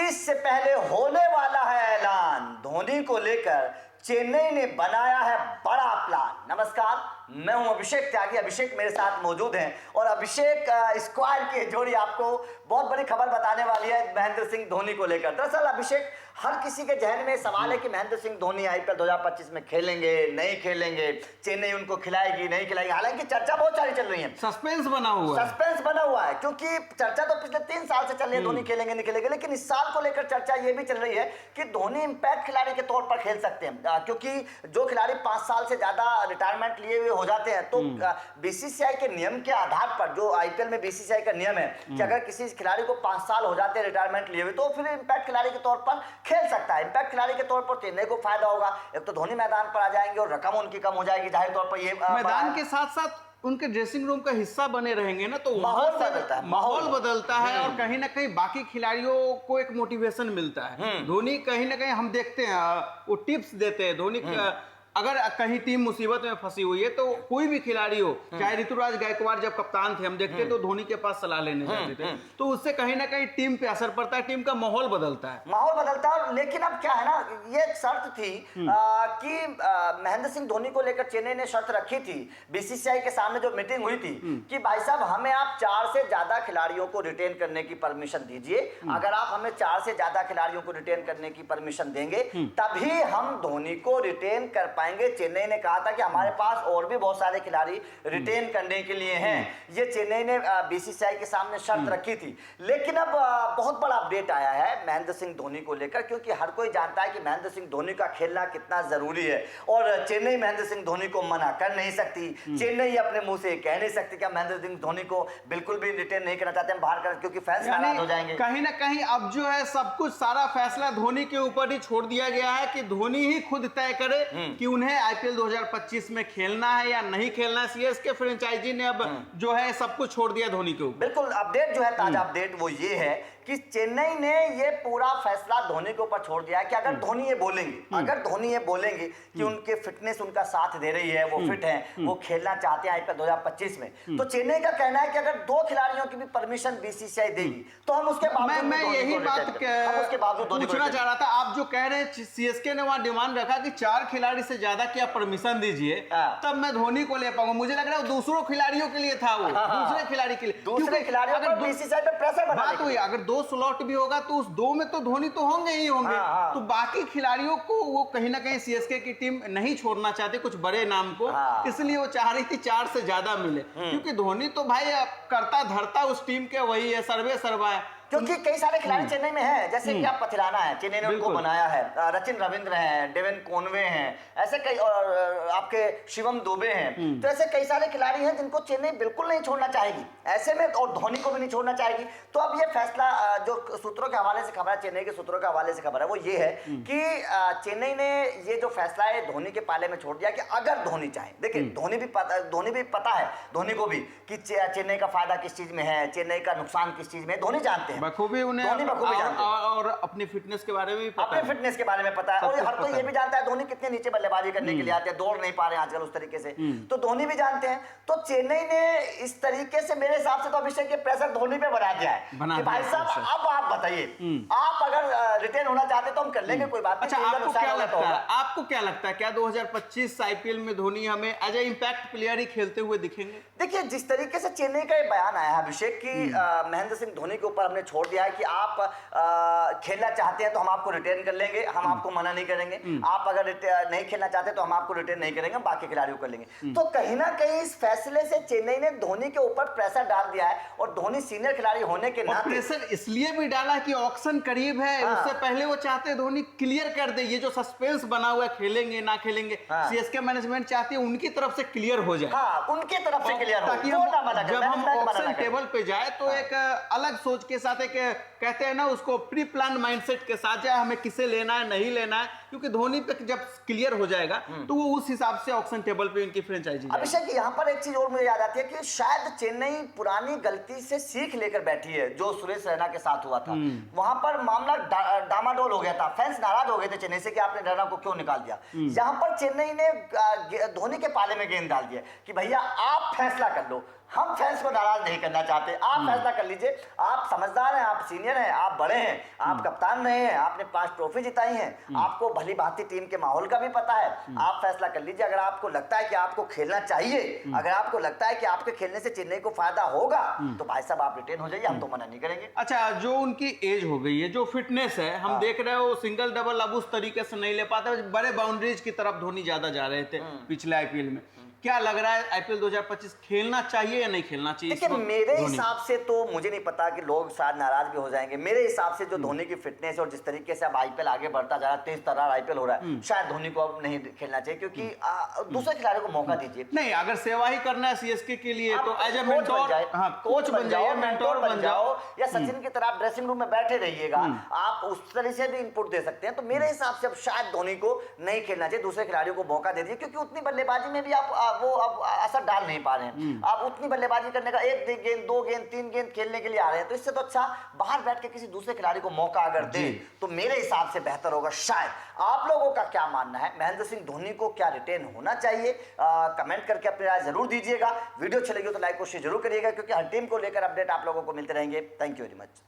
25 से पहले होने वाला है ऐलान। धोनी को लेकर चेन्नई ने बनाया है बड़ा प्लान। नमस्कार, मैं हूं अभिषेक त्यागी। अभिषेक मेरे साथ मौजूद हैं और अभिषेक स्क्वाड की जोड़ी आपको बहुत बड़ी खबर बताने वाली है महेंद्र सिंह धोनी को लेकर। दरअसल अभिषेक, हर किसी के जहन में सवाल है कि महेंद्र सिंह धोनी आईपीएल 2025 में खेलेंगे नहीं खेलेंगे, चेन्नई उनको खिलाएगी नहीं खिलाएगी। हालांकि चर्चा बहुत सारी चल रही है, सस्पेंस बना हुआ है क्योंकि चर्चा तो पिछले 3 साल से चल रही है धोनी खेलेंगे नहीं खेलेंगे। लेकिन इस साल को लेकर चर्चा ये भी चल रही है कि धोनी इंपैक्ट खिलाड़ी के तौर पर खेल सकते हैं, क्योंकि जो खिलाड़ी 5 साल से ज्यादा रिटायरमेंट लिए हुए हो जाते हैं तो बीसीसीआई के नियम के आधार पर, जो आईपीएल में बीसीसीआई का नियम है कि अगर किसी खिलाड़ी को 5 साल हो जाते हैं रिटायरमेंट लिए हुए तो फिर इंपैक्ट खिलाड़ी के तौर पर खेल सकता है। इंपैक्ट खिलाड़ी के तौर पर चेन्नई को फायदा होगा, एक तो धोनी मैदान पर आ जाएंगे और रकम उनकी कम हो जाएगी। जाहिर तौर पर ये मैदान के साथ साथ उनके ड्रेसिंग रूम का हिस्सा बने रहेंगे ना, तो माहौल बदलता है और कहीं ना कहीं बाकी खिलाड़ियों को एक मोटिवेशन मिलता है। धोनी कहीं ना कहीं हम देखते हैं वो टिप्स देते हैं। धोनी अगर कहीं टीम मुसीबत में फंसी हुई है तो कोई भी खिलाड़ी हो, चाहे ऋतुराज गायकवाड़ जब कप्तान थे हम देखते तो धोनी के पास सलाह लेने जाते थे, तो उससे कहीं ना कहीं टीम पे असर पड़ता है, टीम का माहौल बदलता है। लेकिन अब क्या है ना, ये शर्त थी कि महेंद्र सिंह धोनी को लेकर चेन्नई ने शर्त रखी थी बीसीसीआई के सामने जो मीटिंग हुई थी कि भाई साहब हमें आप 4 से ज्यादा खिलाड़ियों को रिटेन करने की परमिशन दीजिए। अगर आप हमें 4 से ज्यादा खिलाड़ियों को रिटेन करने की परमिशन देंगे तभी हम धोनी को रिटेन कर। चेन्नई ने कहा था कि हमारे पास और भी बहुत सारे खिलाड़ी रिटेन करने के लिए हैं। ये चेन्नई ने बीसीसीआई के सामने शर्त रखी थी। लेकिन अब बहुत बड़ा अपडेट आया है महेंद्र सिंह धोनी को लेकर, क्योंकि हर कोई जानता है कि महेंद्र सिंह धोनी का खेलना कितना जरूरी है और चेन्नई महेंद्र सिंह धोनी को मना कर नहीं सकती। चेन्नई अपने मुंह से कह नहीं सकती कि महेंद्र सिंह धोनी को बिल्कुल भी रिटेन नहीं करना चाहते, हम बाहर कर, क्योंकि फैंस नाराज हो जाएंगे। कहीं ना कहीं अब जो है सब कुछ, सारा फैसला धोनी के ऊपर ही छोड़ दिया गया है कि धोनी ही खुद तय करे कि उन्हें आईपीएल 2025 में खेलना है या नहीं खेलना है। सीएसके फ्रेंचाइजी ने अब जो है सब कुछ छोड़ दिया धोनी के ऊपर। बिल्कुल, अपडेट जो है, ताजा अपडेट वो ये है कि चेन्नई ने ये पूरा फैसला धोनी के ऊपर छोड़ दिया है कि अगर धोनी ये बोलेंगे कि उनके फिटनेस उनका साथ दे रही है, वो फिट है, वो खेलना चाहते हैं आईपीएल 2025 में, तो चेन्नई का कहना है कि अगर 2 खिलाड़ियों की भी परमिशन बीसीसीआई देगी तो हम उसके बावजूद मैं यही बात पूछना चाह रहा था। आप जो कह रहे हैं सीएसके ने वहां डिमांड रखा कि 4 खिलाड़ी से ज्यादा की आप परमिशन दीजिए तब मैं धोनी को ले पाऊंगा। मुझे लग रहा है दूसरों खिलाड़ियों के लिए था, वो दूसरे खिलाड़ी के लिए, दूसरे खिलाड़ियों पर बीसीसीआई पे प्रेशर बनाने बात हुई। अगर 2 स्लॉट भी होगा तो उस 2 में तो धोनी तो होंगे ही होंगे। तो बाकी खिलाड़ियों को वो कहीं ना कहीं सीएसके की टीम नहीं छोड़ना चाहती, कुछ बड़े नाम को, इसलिए वो चाह रही थी 4 से ज्यादा मिले, क्योंकि धोनी तो भाई करता धरता उस टीम के वही है, सर्वे सर्वा है। क्योंकि कई सारे खिलाड़ी चेन्नई में हैं, जैसे कि आप पथिराना है, चेन्नई ने उनको बनाया है, रचिन रविंद्र हैं, डेविन कॉनवे हैं, ऐसे कई, और आपके शिवम दुबे हैं, तो ऐसे कई सारे खिलाड़ी हैं जिनको चेन्नई बिल्कुल नहीं छोड़ना चाहेगी ऐसे में, और धोनी को भी नहीं छोड़ना चाहेगी। तो अब ये फैसला जो सूत्रों के हवाले से खबर है, चेन्नई के सूत्रों के हवाले से खबर है, वो ये है कि चेन्नई ने ये जो फैसला है धोनी के पाले में छोड़ दिया कि अगर धोनी चाहे, देखिए धोनी भी पता है धोनी को भी कि चेन्नई का फायदा किस चीज में है, चेन्नई का नुकसान किस चीज में, धोनी जानते हैं बखूबी उन्हें और अपनी फिटनेस के बारे में भी पता है। अपने फिटनेस के बारे में पता है और हर कोई ये भी जानता है धोनी कितने नीचे बल्लेबाजी करने के लिए आते हैं, दौड़ नहीं पा रहे हैं आजकल उस तरीके से, तो धोनी भी जानते हैं। तो चेन्नई ने इस तरीके से मेरे हिसाब से तो अभिषेक के प्रेशर धोनी पे बना दिया है कि भाई साहब अब आप बताइए, आप अगर रिटेन होना चाहते तो हम कर लेंगे, कोई बात नहीं। आपको क्या लगता है क्या 2025 आईपीएल में धोनी हमें एज ए इंपैक्ट प्लेयर ही खेलते हुए दिखेंगे? देखिए, जिस तरीके से चेन्नई का ये बयान आया है अभिषेक की महेंद्र सिंह धोनी के ऊपर हमने छोड़ दिया है कि आप खेलना चाहते हैं तो हम आपको रिटेन कर लेंगे, हम आपको मना नहीं करेंगे, आप अगर नहीं खेलना चाहते तो हम आपको रिटेन नहीं करेंगे, हम बाकी खिलाड़ियों कर लेंगे। तो कहीं ना कहीं इस फैसले से चेन्नई ने धोनी के ऊपर प्रेशर डाल दिया है और धोनी सीनियर खिलाड़ी होने के नाते प्रेशर इसलिए भी डाला कि ऑक्शन करीब है, उससे पहले वो चाहते धोनी क्लियर कर दे, ये जो सस्पेंस बना हुआ है खेलेंगे ना खेलेंगे, सीएसके मैनेजमेंट चाहती है उनकी तरफ से क्लियर हो जाए, उनकी तरफ से क्लियर हो, ताकि जब हम ऑक्शन टेबल पे जाए तो एक अलग सोच के साथ, एक कहते हैं ना उसको प्री प्लान माइंडसेट के साथ जाए, हमें किसे लेना है नहीं लेना है, क्योंकि धोनी पे जब क्लियर हो जाएगा तो वो उस हिसाब से ऑक्शन टेबल पे इनकी फ्रेंचाइजी। अभिषेक, यहाँ पर एक चीज और मुझे याद आती है कि शायद चेन्नई पुरानी गलती से सीख लेकर बैठी है, जो सुरेश रैना के साथ हुआ था, वहां पर मामला डामाडोल हो गया था, फैंस नाराज हो गए थे चेन्नई से कि आपने रैना को क्यों निकाल दिया। यहाँ पर चेन्नई ने धोनी के पाले में गेंद डाल दिया कि भैया आप फैसला कर लो, हम फैंस को नाराज नहीं करना चाहते। आप फैसला कर लीजिए, आप समझदार हैं, आप सीनियर हैं, आप बड़े हैं, आप कप्तान रहे हैं, आपने 5 ट्रॉफी जिताई हैं, आपको भली भांति टीम के माहौल का भी पता है। आप फैसला कर लीजिए। अगर आपको लगता है कि आपको खेलना चाहिए, अगर आपको लगता है कि आपके खेलने से चेन्नई को फायदा होगा, तो भाई साहब आप रिटेन हो जाइए, हम तो मना नहीं करेंगे। अच्छा, जो उनकी एज हो गई है, जो फिटनेस है, हम देख रहे हो सिंगल डबल अब उस तरीके से नहीं ले पाते, बड़े बाउंड्रीज की तरफ धोनी ज्यादा जा रहे थे पिछले आईपीएल में। क्या लग रहा है आईपीएल 2025 खेलना चाहिए या नहीं खेलना चाहिए? देखिए, मेरे हिसाब से तो मुझे नहीं पता कि लोग शायद नाराज भी हो जाएंगे। मेरे हिसाब से जो धोनी की फिटनेस और जिस तरीके से अब आईपीएल आगे बढ़ता जा रहा है, तेज तर्रार आईपीएल हो रहा है, शायद धोनी को अब नहीं खेलना चाहिए, क्योंकि दूसरे खिलाड़ी को मौका दीजिए। नहीं, अगर सेवा ही करना है सीएसके के लिए तो एज ए कोच मेंटोर, बन जाए, हाँ, कोच बन जाओ, मेंटोर बन जाओ, या सचिन की तरह आप ड्रेसिंग रूम में बैठे रहिएगा, आप उस तरह से भी इनपुट दे सकते हैं। तो मेरे हिसाब से अब शायद धोनी को नहीं खेलना चाहिए, दूसरे खिलाड़ियों को मौका दे दीजिए, क्योंकि उतनी बल्लेबाजी में भी आप वो अब असर डाल नहीं पा रहे हैं। आप उतनी बल्लेबाजी करने का 1 गेंद 2 गेंद 3 गेंद खेलने के लिए आ रहे हैं, तो इससे तो अच्छा बाहर बैठ के किसी दूसरे खिलाड़ी को मौका अगर दे तो मेरे हिसाब से बेहतर होगा शायद। आप लोगों का क्या मानना है? महेंद्र सिंह धोनी को क्या रिटेन होना चाहिए? कमेंट करके अपनी राय जरूर दीजिएगा। वीडियो अच्छी लगी हो तो लाइक और शेयर जरूर करिएगा, क्योंकि हर टीम को लेकर अपडेट आप लोगों को मिलते रहेंगे। Thank you very much.